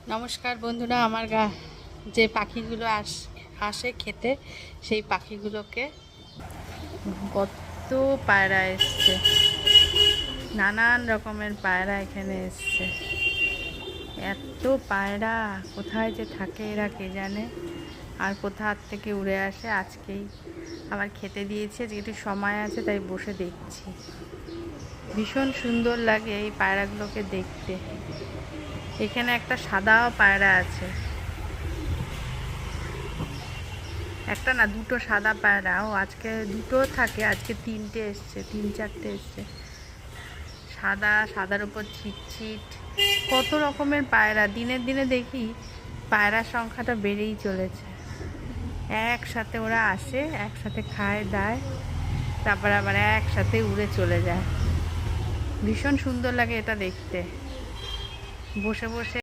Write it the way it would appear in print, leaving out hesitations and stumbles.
নমস্কার বন্ধুরা, আমার যে পাখিগুলো আসে খেতে, সেই পাখিগুলোকে কত পায়রা এসছে, নানান রকমের পায়রা এখানে এসছে। এত পায়রা কোথায় যে থাকে এরা কে জানে, আর কোথার থেকে উড়ে আসে। আজকেই আবার খেতে দিয়েছে, যেহেতু সময় আছে তাই বসে দেখছি। ভীষণ সুন্দর লাগে এই পায়রাগুলোকে দেখতে। এখানে একটা সাদা পায়রা আছে, একটা না দুটো সাদা পায়রা। ও আজকে দুটো থাকে, আজকে তিনটে এসছে, তিন চারটে এসছে। সাদা, সাদার উপর ছিটছিট, কত রকমের পায়রা। দিনের দিনে দেখি পায়রার সংখ্যাটা বেড়েই চলেছে। একসাথে ওরা আসে, একসাথে খায় দায়, তারপর আবার একসাথে উড়ে চলে যায়। ভীষণ সুন্দর লাগে এটা দেখতে। বসে বসে